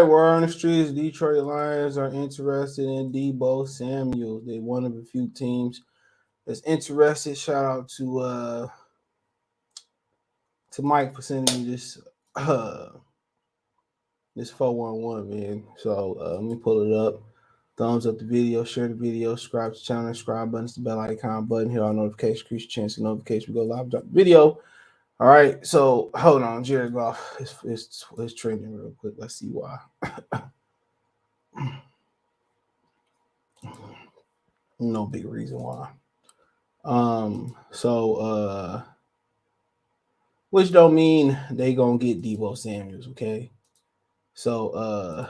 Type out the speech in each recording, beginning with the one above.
word on the streets, Detroit Lions are interested in Deebo Samuel. They one of a few teams that's interested. Shout out to Mike for sending me this 411, man. So let me pull it up. Thumbs up the video, share the video, subscribe to the channel, subscribe button, the bell icon button, hit our notification, increase your chance of notification. We go live, drop the video. All right, so hold on, Jared Goff is trending real quick. Let's see why. No big reason why. Which don't mean they gonna get Deebo Samuels, okay? So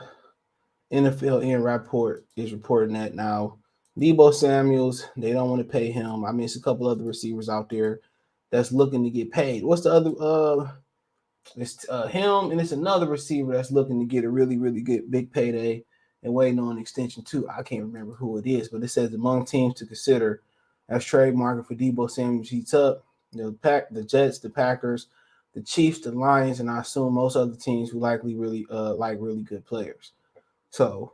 NFL Ian Rapport is reporting that now Deebo Samuels, they don't want to pay him. I mean, it's a couple other receivers out there that's looking to get paid. What's the other it's him and it's another receiver that's looking to get a really, really good big payday and waiting on an extension too. I can't remember who it is, but it says among teams to consider as trade market for Deebo Samuels heats up. The Jets, the Packers, the Chiefs, the Lions, and I assume most other teams who likely really like really good players. So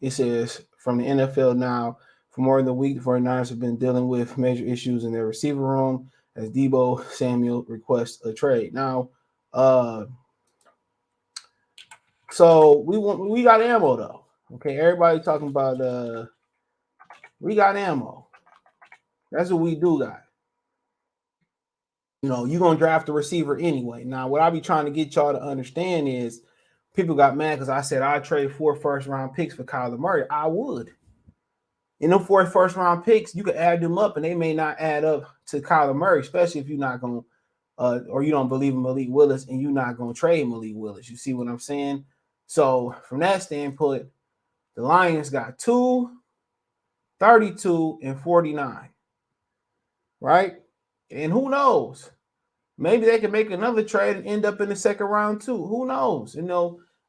it says from the NFL now, for more than a week, the 49ers have been dealing with major issues in their receiver room as Deebo Samuel requests a trade. Now, so we got ammo though. Okay, everybody talking about we got ammo. That's what we do got. You're gonna draft a receiver anyway. Now, what I be trying to get y'all to understand is people got mad because I said I'd trade 4 first-round picks for Kyler Murray. I would. And them 4 first-round picks, you could add them up, and they may not add up to Kyler Murray, especially if you're not going to, or you don't believe in Malik Willis, and you're not going to trade Malik Willis. You see what I'm saying? So from that standpoint, the Lions got 2, 32, and 49, right? And who knows? Maybe they can make another trade and end up in the second round too. Who knows?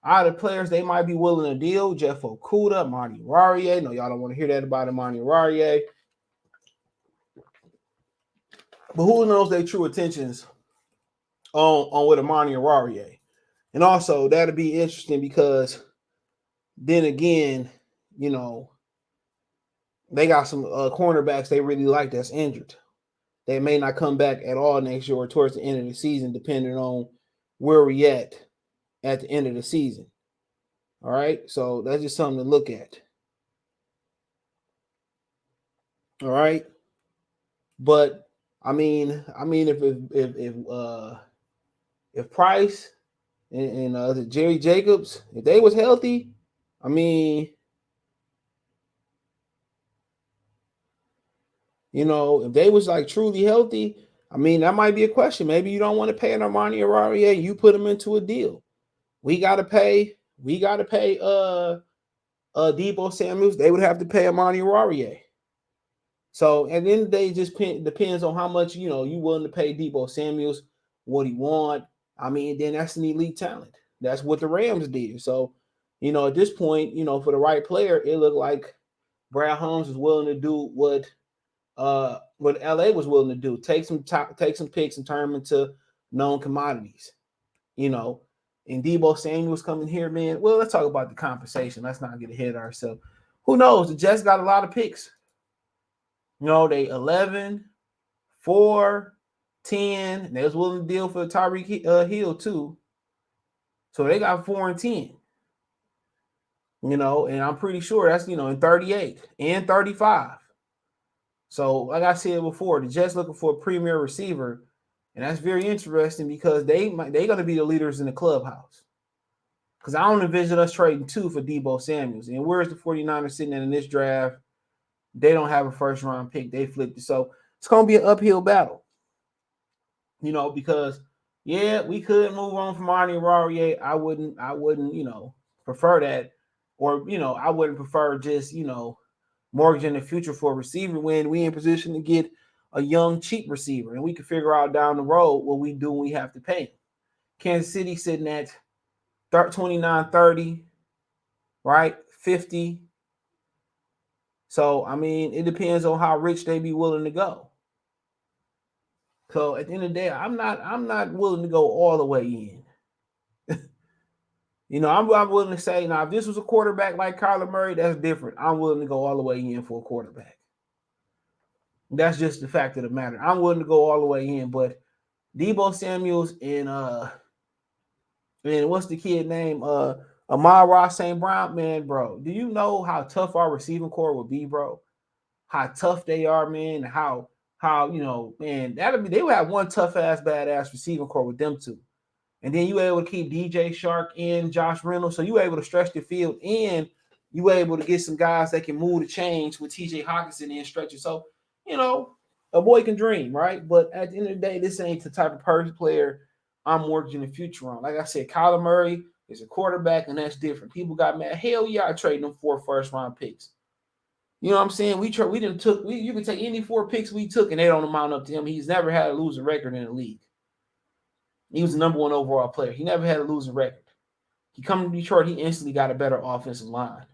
Out of players they might be willing to deal, Jeff Okudah, Marty Raurier. No, y'all don't want to hear that about Marty Raurier. But who knows their true intentions on with Amani Raurier. And also, that'll be interesting because then again, they got some cornerbacks they really like that's injured. They may not come back at all next year or towards the end of the season, depending on where we at the end of the season. All right, so that's just something to look at. All right, but I mean, if Price and Jerry Jacobs, if they was healthy, I mean, if they was like truly healthy, I mean, that might be a question. Maybe you don't want to pay an Armani Araurier, you put him into a deal. We gotta pay Deebo Samuels. They would have to pay Armani Araurier. So, and then they just depends on how much you willing to pay Deebo Samuels, what he want. I mean, then that's an elite talent. That's what the Rams did. So, at this point, for the right player, it looked like Brad Holmes was willing to do what LA was willing to do. Take some picks and turn them into known commodities. And Deebo Samuel's coming here, man. Well, let's talk about the compensation. Let's not get ahead of ourselves. Who knows? The Jets got a lot of picks. They 11, 4, 10. And they was willing to deal for Tyreek Hill too. So they got 4 and 10. And I'm pretty sure that's, in 38 and 35. So like I said before, the Jets looking for a premier receiver. And that's very interesting because they're going to be the leaders in the clubhouse. Because I don't envision us trading 2 for Deebo Samuels. And where's the 49ers sitting in this draft? They don't have a first-round pick. They flipped it. So it's going to be an uphill battle. Because, yeah, we could move on from Arnie Raurier. I wouldn't, prefer that. Or, I wouldn't prefer just, mortgaging the future for a receiver when we in position to get a young, cheap receiver. And we can figure out down the road what we do when we have to pay him. Kansas City sitting at 29-30, right? 50. So, I mean, it depends on how rich they be willing to go. So, at the end of the day, I'm not willing to go all the way in. I'm willing to say now if this was a quarterback like Kyler Murray, that's different. I'm willing to go all the way in for a quarterback. That's just the fact of the matter. I'm willing to go all the way in, but Deebo Samuels and what's the kid name? Amon-Ra St. Brown, man, bro. Do you know how tough our receiving core would be, bro? How tough they are, man. How man, they would have one tough ass badass receiving core with them two. And then you were able to keep DJ Shark and Josh Reynolds. So you were able to stretch the field and you were able to get some guys that can move the chains with TJ Hawkinson and stretch it. So, you know, a boy can dream, right? But at the end of the day, this ain't the type of player I'm mortgaging the future on. Like I said, Kyler Murray is a quarterback, and that's different. People got mad. Hell yeah, I traded them 4 first-round picks. You know what I'm saying? You can take any 4 picks we took, and they don't amount up to him. He's never had a losing record in the league. He was the number 1 overall player. He never had a losing record. He come to Detroit, he instantly got a better offensive line.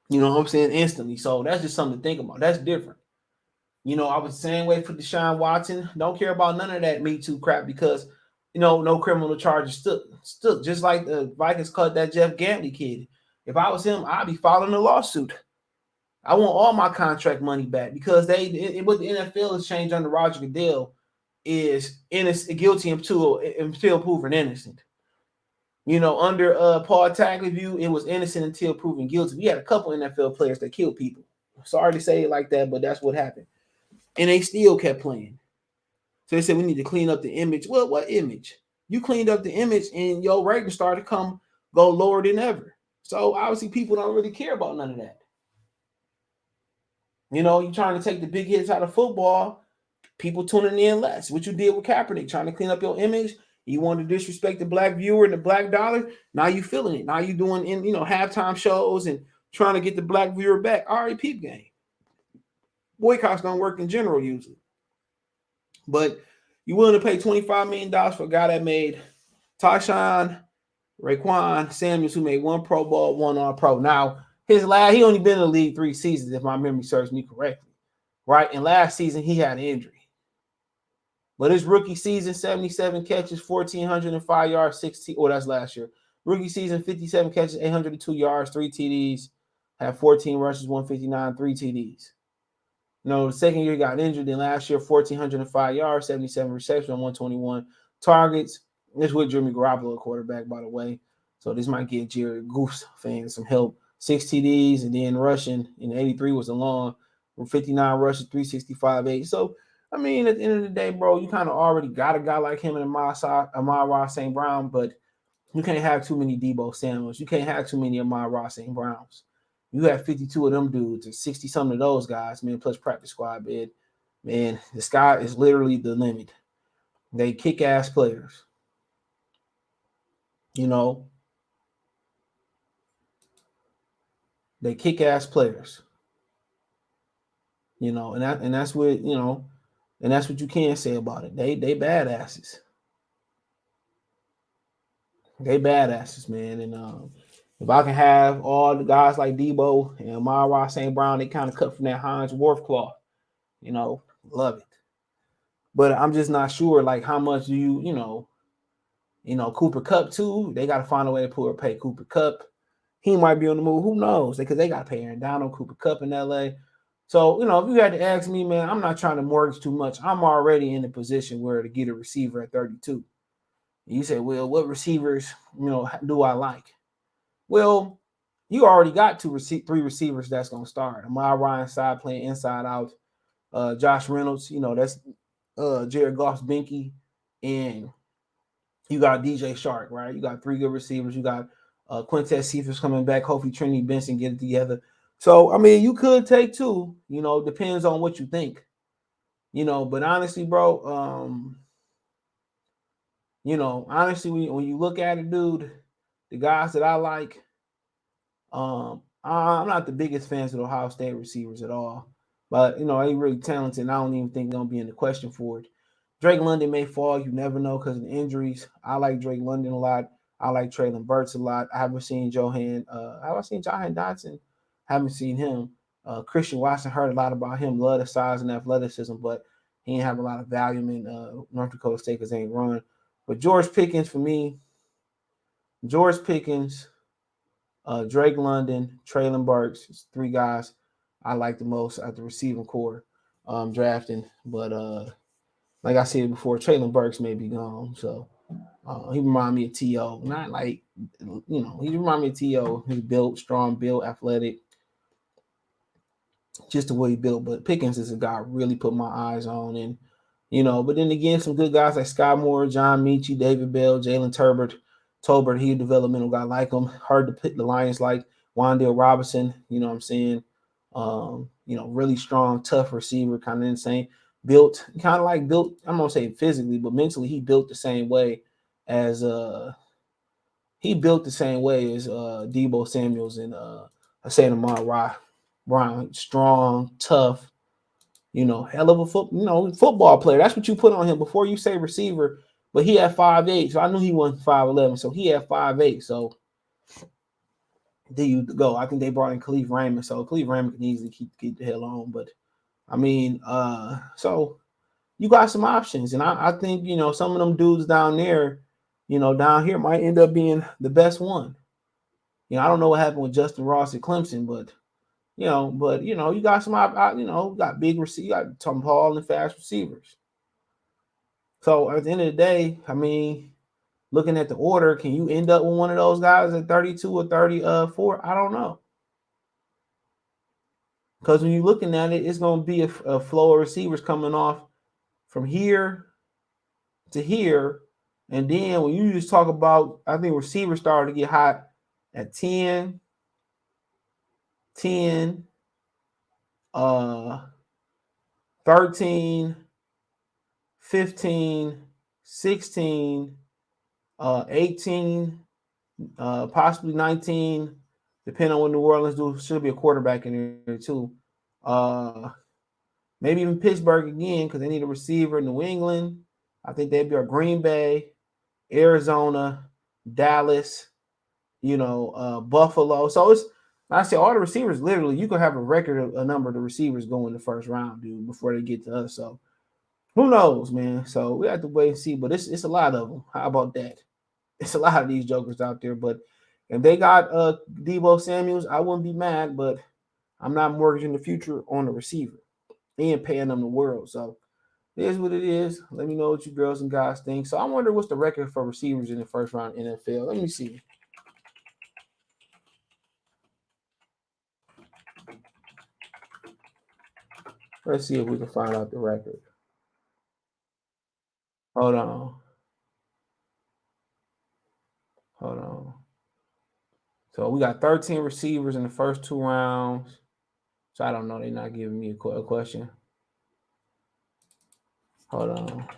You know what I'm saying? Instantly. So that's just something to think about. That's different. I was the same way for Deshaun Watson. Don't care about none of that Me Too crap because, no criminal charges stuck. Just like the Vikings cut that Jeff Gambley kid. If I was him, I'd be filing a lawsuit. I want all my contract money back because what the NFL has changed under Roger Goodell is guilty until proven innocent. Under Paul Tagliabue, it was innocent until proven guilty. We had a couple NFL players that killed people. Sorry to say it like that, but that's what happened. And they still kept playing. So they said we need to clean up the image. Well, what image? You cleaned up the image and your ratings started to go lower than ever. So obviously people don't really care about none of that. You're trying to take the big hits out of football, people tuning in less. What you did with Kaepernick, trying to clean up your image. You want to disrespect the black viewer and the black dollar. Now you feeling it. Now you doing halftime shows and trying to get the black viewer back. All right, peep game. Boycotts don't work in general usually. But you willing to pay $25 million for a guy that made Tyshawn, Raekwon, Samuels, who made 1 Pro Bowl, 1 All-Pro. Now, he only been in the league 3 seasons, if my memory serves me correctly. Right? And last season, he had an injury. But his rookie season, 77 catches, 1,405 yards, 16. Oh, that's last year. Rookie season, 57 catches, 802 yards, 3 TDs. Had 14 rushes, 159, 3 TDs. The second year he got injured. Then last year, 1,405 yards, 77 receptions, 121 targets. This with Jimmy Garoppolo, quarterback, by the way. So this might get Jared Goose fans some help. 6 TDs and then rushing. And 83 was a long. 59 rushes, 365, 8. So, I mean, at the end of the day, bro, you kind of already got a guy like him in Amon-Ra St. Brown, but you can't have too many Deebo Samuels. You can't have too many Amon-Ra St. Browns. You have 52 of them dudes and 60-something of those guys, man, plus practice squad bid. Man, the sky is literally the limit. They kick-ass players. They kick-ass players. And that's what, and that's what you can say about it. They badasses. They badasses, man. And if I can have all the guys like Deebo and Amon-Ra St. Brown, they kind of cut from that Heinz Wharf cloth. Love it. But I'm just not sure, like, how much do Cooper Kupp too. They got to find a way to pay Cooper Kupp. He might be on the move. Who knows? Because they got to pay Aaron Donald, Cooper Kupp in LA. So, if you had to ask me, man, I'm not trying to mortgage too much. I'm already in a position where to get a receiver at 32. You say, well, what receivers, do I like? Well, you already got 3 receivers that's going to start. Amon-Ra inside playing inside out. Josh Reynolds, that's Jared Goff's binky. And you got DJ Shark, right? You got 3 good receivers. You got Quintez Cephas coming back. Hopefully Trinity Benson get it together. So, I mean, you could take 2. Depends on what you think. But honestly, bro, honestly, when you look at it, dude, the guys that I like, I'm not the biggest fans of the Ohio State receivers at all. But, they really talented, and I don't even think they're going to be in the question for it. Drake London may fall. You never know because of the injuries. I like Drake London a lot. I like Traylon Burks a lot. I haven't seen Jahan Dotson. Haven't seen him. Christian Watson, heard a lot about him. Love the size and athleticism, but he didn't have a lot of value in North Dakota State because they ain't run. But George Pickens, for me, George Pickens, Drake London, Traylon Burks. It's three guys I like the most at the receiving core drafting. But like I said before, Traylon Burks may be gone. So he remind me of T.O. Not like, he remind me of T.O. He's built, strong, built, athletic, just the way he built. But Pickens is a guy I really put my eyes on. And, but then again, some good guys like Sky Moore, John Michie, David Bell, Jalen Tolbert, he a developmental guy like him. Hard to pick the Lions like Wan'Dale Robinson, you know what I'm saying? Really strong, tough receiver, kind of insane. Built, I'm gonna say physically, but mentally he built the same way as Deebo Samuels and Hussein Amar Brown. Strong, tough, hell of a football player. That's what you put on him before you say receiver. But he had 5'8", so I knew he wasn't 5'11", so he had 5'8". So there you go. I think they brought in Khalif Raymond, so Khalif Raymond can easily keep the hell on. But I mean, so you got some options, and I think some of them dudes down there, down here might end up being the best one. I don't know what happened with Justin Ross at Clemson, but you got some, got big receivers, you got Tom Hall and fast receivers. So at the end of the day, I mean, looking at the order, can you end up with one of those guys at 32 or 34? I don't know. Because when you're looking at it, it's going to be a flow of receivers coming off from here to here. And then when you just talk about, I think receivers started to get hot at 10, 13, 15, 16, 18, possibly 19, depending on what New Orleans do. Should be a quarterback in there too. Maybe even Pittsburgh again because they need a receiver. New England, I think they'd be a Green Bay, Arizona, Dallas, Buffalo. So it's, like I say, all the receivers, literally, you could have a record of a number of the receivers go in the first round, dude, before they get to us. So who knows, man? So we have to wait and see. But it's a lot of them. How about that? It's a lot of these jokers out there. But if they got Deebo Samuels, I wouldn't be mad. But I'm not mortgaging the future on the receiver and paying them the world. So it is what it is. Let me know what you girls and guys think. So I wonder what's the record for receivers in the first round NFL. Let me see. Let's see if we can find out the record. Hold on. Hold on. So we got 13 receivers in the first two rounds. So I don't know. They're not giving me a question. Hold on.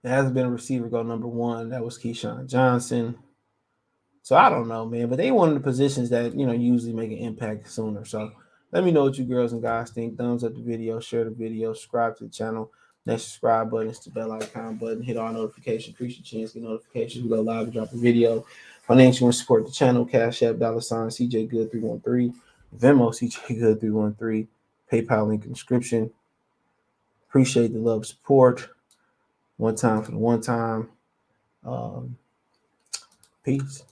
There hasn't been a receiver go number one. That was Keyshawn Johnson. So I don't know, man. But they one of the positions that usually make an impact sooner. So let me know what you girls and guys think. Thumbs up the video, share the video, subscribe to the channel. Next subscribe button is the bell icon button. Hit all notifications. Increase your chance to get notifications. We go live and drop a video. Financial and support the channel. Cash App, $ CJ Good 313. Venmo CJ Good 313. PayPal link in the description. Appreciate the love and support. One time for the one time. Peace.